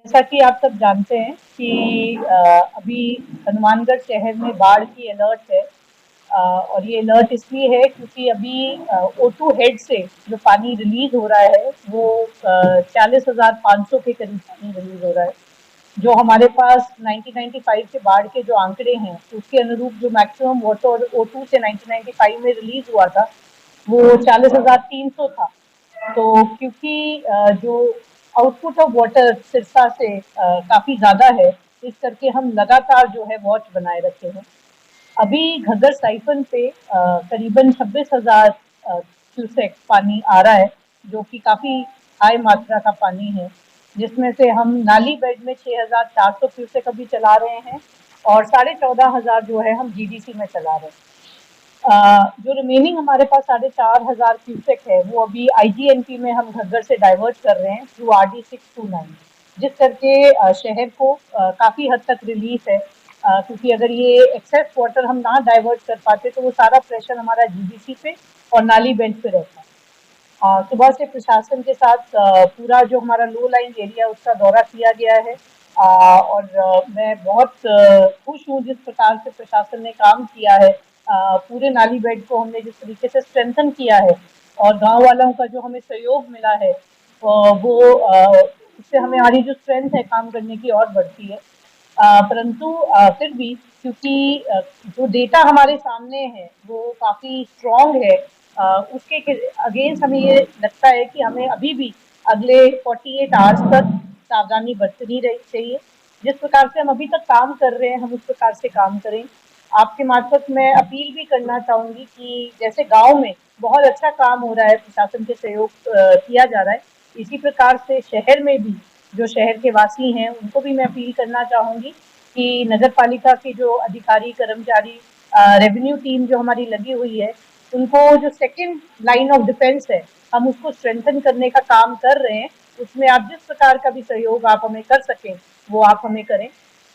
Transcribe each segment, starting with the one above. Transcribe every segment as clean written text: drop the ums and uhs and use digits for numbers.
जैसा कि आप सब जानते हैं कि अभी हनुमानगढ़ शहर में बाढ़ की अलर्ट है। और ये अलर्ट इसलिए है क्योंकि अभी O2 हेड से जो पानी रिलीज हो रहा है वो 40,500 के करीब पानी रिलीज हो रहा है। जो हमारे पास 1995 के बाढ़ के जो आंकड़े हैं उसके अनुरूप जो मैक्सिमम वाटर O2 से 1995 में रिलीज हुआ था वो 40,300 था। तो क्योंकि जो आउटपुट ऑफ वाटर सिरसा से काफ़ी ज़्यादा है, इस करके हम लगातार जो है वॉच बनाए रखे हैं। अभी घग्गर साइफन पे करीबन 26,000 क्यूसेक पानी आ रहा है, जो कि काफ़ी हाई मात्रा का पानी है, जिसमें से हम नाली बेड में 6,400 क्यूसेक अभी चला रहे हैं और 14,500 जो है हम जीडीसी में चला रहे हैं। जो रिमेनिंग हमारे पास 4,500 क्यूसेक है वो अभी आईजीएनपी में हम घग्गर से डाइवर्ट कर रहे हैं थ्रू RD629, जिस करके शहर को काफ़ी हद तक रिलीफ है। क्योंकि अगर ये एक्सेस वाटर हम ना डाइवर्ट कर पाते तो वो सारा प्रेशर हमारा जीडीसी पे और नाली बेंच पे रहता। सुबह से प्रशासन के साथ पूरा जो हमारा लो लाइन एरिया उसका दौरा किया गया है। और मैं बहुत खुश हूँ जिस प्रकार से प्रशासन ने काम किया है। पूरे नाली बेड को हमने जिस तरीके से स्ट्रेंथन किया है और गांव वालों का जो हमें सहयोग मिला है वो उससे हमें हमारी जो स्ट्रेंथ है काम करने की और बढ़ती है। परंतु फिर भी क्योंकि जो डेटा हमारे सामने है वो काफ़ी स्ट्रॉन्ग है, उसके अगेंस्ट हमें ये लगता है कि हमें अभी भी अगले 48 आवर्स तक सावधानी बरतनी चाहिए। जिस प्रकार से हम अभी तक काम कर रहे हैं हम उस प्रकार से काम करें। आपके मार्फत मैं अपील भी करना चाहूँगी कि जैसे गांव में बहुत अच्छा काम हो रहा है, प्रशासन के सहयोग किया जा रहा है, इसी प्रकार से शहर में भी जो शहर के वासी हैं उनको भी मैं अपील करना चाहूँगी कि नगर पालिका के जो अधिकारी कर्मचारी, रेवेन्यू टीम जो हमारी लगी हुई है, उनको जो सेकंड लाइन ऑफ डिफेंस है हम उसको स्ट्रेंथन करने का काम कर रहे हैं। उसमें आप जिस प्रकार का भी सहयोग आप हमें कर सकें वो आप हमें करें।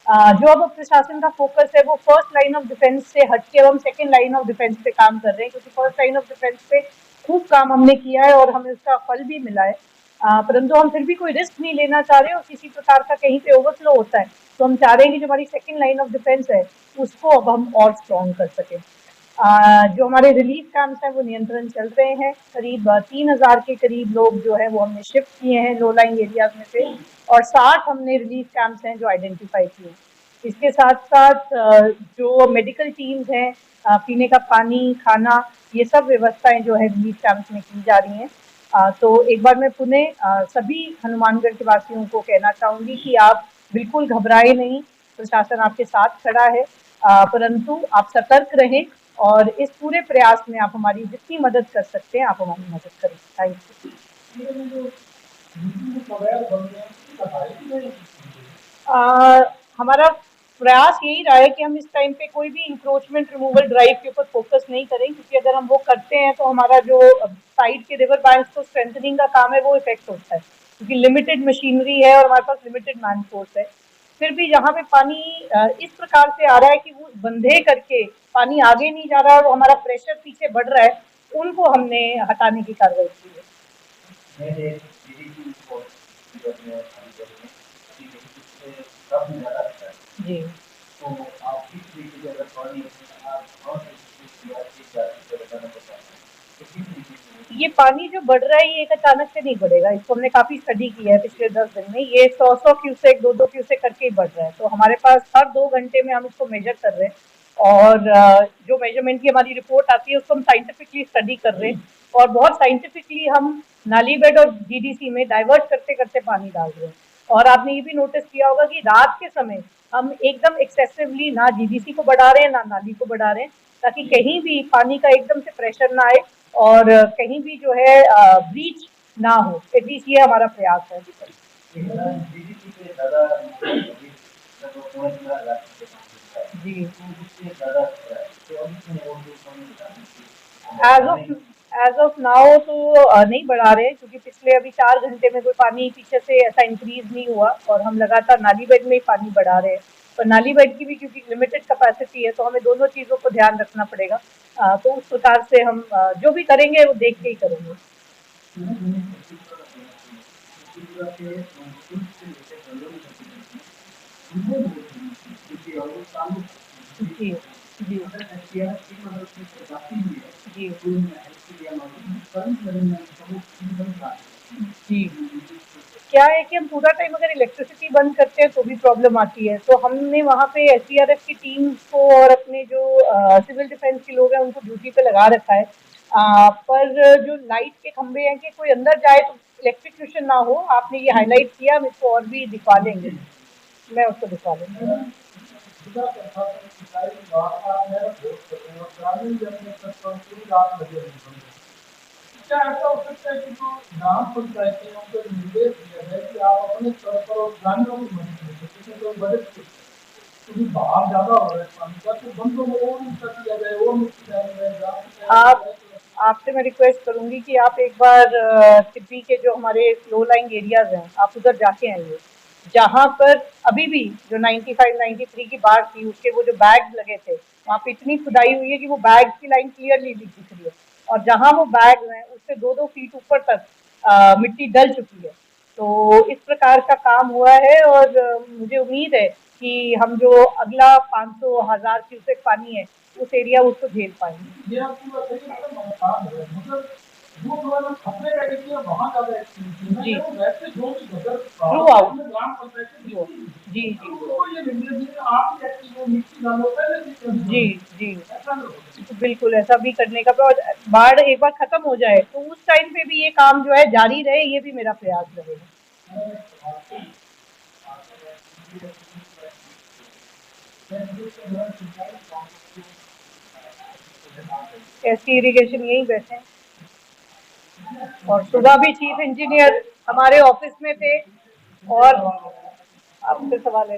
जो अब प्रशासन का फोकस है वो फर्स्ट लाइन ऑफ डिफेंस से हटके हम सेकंड लाइन ऑफ डिफेंस पे काम कर रहे हैं, क्योंकि फर्स्ट लाइन ऑफ डिफेंस पे खूब काम हमने किया है और हमें उसका फल भी मिला है। परंतु हम फिर भी कोई रिस्क नहीं लेना चाह रहे और किसी प्रकार का कहीं पे ओवरफ्लो होता है तो हम चाह रहे हैं कि जो हमारी सेकंड लाइन ऑफ डिफेंस है उसको अब हम और स्ट्रॉन्ग कर सकें। जो हमारे रिलीफ कैंप्स हैं वो नियंत्रण चल रहे हैं। करीब 3,000 के करीब लोग जो है वो हमने शिफ्ट किए हैं लो लाइन एरियाज में से, और 60 हमने रिलीफ कैंप्स हैं जो आइडेंटिफाई किए। इसके साथ साथ जो मेडिकल टीम्स हैं, पीने का पानी, खाना, ये सब व्यवस्थाएं जो है रिलीफ कैंप्स में की जा रही हैं। तो एक बार मैं पुनः सभी हनुमानगढ़ के वासियों को कहना चाहूँगी कि आप बिल्कुल घबराए नहीं, प्रशासन आपके साथ खड़ा है। परंतु आप सतर्क रहें और इस पूरे प्रयास में आप हमारी जितनी मदद कर सकते हैं आप हमारी मदद करें। Thank you. हमारा प्रयास यही रहा है कि हम इस टाइम पे कोई भी इंक्रोचमेंट रिमूवल ड्राइव के ऊपर फोकस नहीं करें, क्योंकि अगर हम वो करते हैं तो हमारा जो साइड के रिवर बैंक्स को स्ट्रेंथनिंग का काम है वो इफेक्ट होता है, क्योंकि लिमिटेड मशीनरी है और हमारे पास लिमिटेड मैन फोर्स है। फिर भी जहाँ पे पानी इस प्रकार से आ रहा है कि वो बंधे करके पानी आगे नहीं जा रहा है और हमारा प्रेशर पीछे बढ़ रहा है, उनको हमने हटाने की कार्रवाई की है। जी, ये पानी जो बढ़ रहा है ये एक अचानक से नहीं बढ़ेगा, इसको हमने काफी स्टडी किया है पिछले 10 दिन में। ये 100 क्यूसेक 2 क्यूसेक करके ही बढ़ रहा है। तो हमारे पास हर 2 घंटे में हम इसको मेजर कर रहे हैं और जो मेजरमेंट की हमारी रिपोर्ट आती है उसको हम साइंटिफिकली स्टडी कर रहे हैं और बहुत साइंटिफिकली हम नाली बेड और जीडीसी में डाइवर्ट करते करते पानी डाल रहे हैं। और आपने ये भी नोटिस किया होगा कि रात के समय हम एकदम एक्सेसिवली ना जीडीसी को बढ़ा रहे हैं ना नाली को बढ़ा रहे हैं, ताकि कहीं भी पानी का एकदम से प्रेशर ना आए और कहीं भी जो है ब्रीच ना हो। एटलीस्ट ये हमारा प्रयास है अभी तक। जी, एज ऑफ नाउ तो नहीं बढ़ा रहे, क्योंकि पिछले अभी 4 घंटे में कोई पानी पीछे से ऐसा इंक्रीज नहीं हुआ और हम लगातार नाली बेड में ही पानी बढ़ा रहे हैं। पर नाली बेड की भी क्योंकि लिमिटेड कैपेसिटी है तो हमें दोनों चीज़ों को ध्यान रखना पड़ेगा। तो उस प्रकार से हम जो भी करेंगे वो देख के ही करेंगे। जी, जी, जी, जी। क्या है कि हम पूरा टाइम अगर इलेक्ट्रिसिटी बंद करते हैं तो भी प्रॉब्लम आती है। तो हमने वहाँ पे एसडीआरएफ की टीम्स को और अपने जो सिविल डिफेंस के लोग हैं उनको ड्यूटी पे लगा रखा है। पर जो लाइट के खंभे हैं कि कोई अंदर जाए तो इलेक्ट्रिक्यूशन ना हो। आपने ये हाईलाइट किया, हम इसको और भी दिखा लेंगे। मैं उसको दिखा लूँगी। क्या ऐसा हो सकता है कि जो ग्राम पंचायतें हैं उनको निर्देश दिया जाए कि आप अपने स्तर पर और ग्रामीणों की मदद करें, जिसमें कोई बजट क्योंकि बाहर ज्यादा हो रहा है पानी का, तो बंदों में और उसका किया जाए, और मुक्ति जाए। आप आपसे मैं रिक्वेस्ट करूंगी कि आप एक बार तिब्बी के जो हमारे लो लाइंग एरियाज हैं आप उधर जाके आएंगे, जहाँ पर अभी भी जो 95-93 की बाढ़ थी उसके वो जो बैग लगे थे वहाँ पे इतनी खुदाई हुई है कि वो बैग की लाइन क्लियरली दिख रही है, और जहाँ वो बैग हैं उससे 2-2 फीट ऊपर तक मिट्टी डल चुकी है। तो इस प्रकार का काम हुआ है, और मुझे उम्मीद है कि हम जो अगला 500,000 क्यूसेक पानी है उस एरिया उसको झेल पाएंगे। ये आपकी बात सही है, मतलब जो थोड़ा खतरे का एरिया वहाँ ज्यादा एक्सपेंसिव है, जी, वैसे जो भी गदर थ्रू आउट ग्राम पंचायत जो जी जी उनको ये निर्देश दिए आप एक्टिव मिट्टी डालो पहले जी जी तो बिल्कुल ऐसा भी करने का, और बाढ़ एक बार खत्म हो जाए तो उस टाइम पे भी ये काम जो है जारी रहे, ये भी मेरा प्रयास रहेगा। ऐसी इरिगेशन यही बैठे हैं, और सुबह भी चीफ इंजीनियर हमारे ऑफिस में थे। और आपसे सवाल है,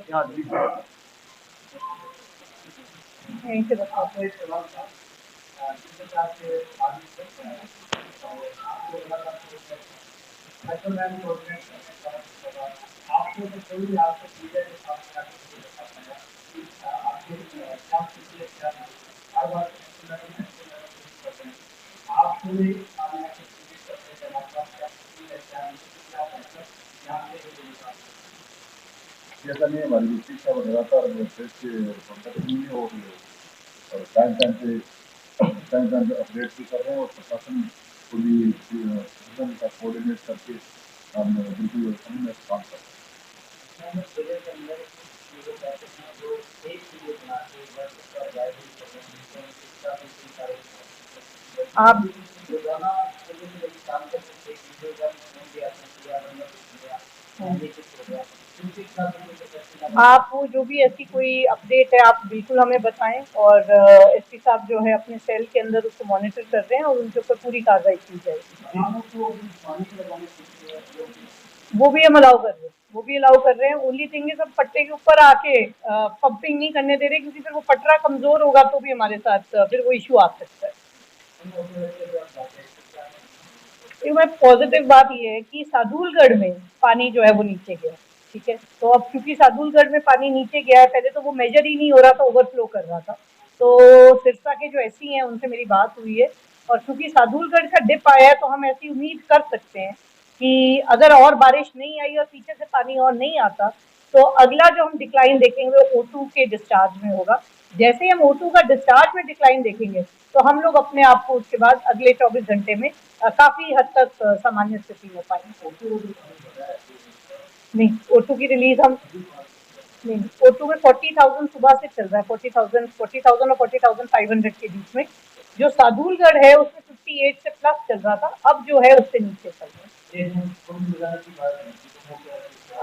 यहीं से बताओ। जैसा नहीं हमारी डिस्ट्रिक्ट का लगातार प्रेस के कॉन्टेक्ट में है, और टाइम टाइम पे अपडेट भी कर रहे हैं, और प्रशासन को भी प्रशासन का कोऑर्डिनेट करके हम बिल्कुल समन्वय से काम कर रहे हैं। आप आप वो जो भी ऐसी कोई अपडेट है आप बिल्कुल हमें बताएं, और एसपी साहब जो है अपने सेल के अंदर उसको मॉनिटर कर रहे हैं और उनके ऊपर पूरी कार्रवाई की जाएगी। वो भी हम अलाउ कर रहे हैं, वो भी अलाउ कर रहे हैं। ओनली थिंग इज हम पट्टे के ऊपर आके पंपिंग नहीं करने दे रहे, क्योंकि फिर वो पटरा कमजोर होगा तो भी हमारे साथ फिर वो इशू आ सकता है। मैं पॉजिटिव बात ये है कि सादुलगढ़ में पानी जो है वो नीचे गया, ठीक है। तो अब क्योंकि सादुलगढ़ में पानी नीचे गया है, पहले तो वो मेजर ही नहीं हो रहा था, ओवरफ्लो कर रहा था। तो सिरसा के जो एससी हैं उनसे मेरी बात हुई है, और क्योंकि सादुलगढ़ का डिप आया है तो हम ऐसी उम्मीद कर सकते हैं कि अगर और बारिश नहीं आई और पीछे से पानी और नहीं आता तो अगला जो हम डिक्लाइन देखेंगे वो O2 के डिस्चार्ज में होगा। जैसे ही हम O2 का डिस्चार्ज में डिक्लाइन देखेंगे तो हम लोग अपने आप को उसके बाद अगले 24 घंटे में काफी हद तक सामान्य स्थिति में पाएंगे। नहीं, O2 की रिलीज हम नहीं, O2 में 40,000 सुबह से चल रहा है, 40,000 और 40,500 के बीच में। जो सादुलगढ़ है उसमें 58 से प्लस चल रहा था, अब जो है उससे नीचे चल रहा है।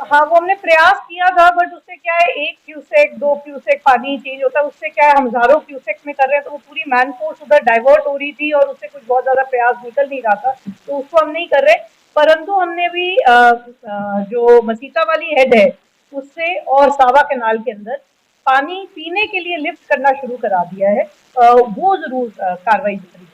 हाँ, वो हमने प्रयास किया था, बट उससे क्या है 1 क्यूसेक 2 क्यूसेक पानी चेंज होता है, उससे क्या है हम हज़ारों क्यूसेक में कर रहे हैं, तो वो पूरी मैन फोर्स उधर डाइवर्ट हो रही थी और उससे कुछ बहुत ज़्यादा प्रयास निकल नहीं रहा था, तो उसको हम नहीं कर रहे। परंतु हमने भी जो मसीता वाली हेड है उससे और सावा कैनाल के अंदर पानी पीने के लिए लिफ्ट करना शुरू करा दिया है। वो ज़रूर कार्रवाई करेगी।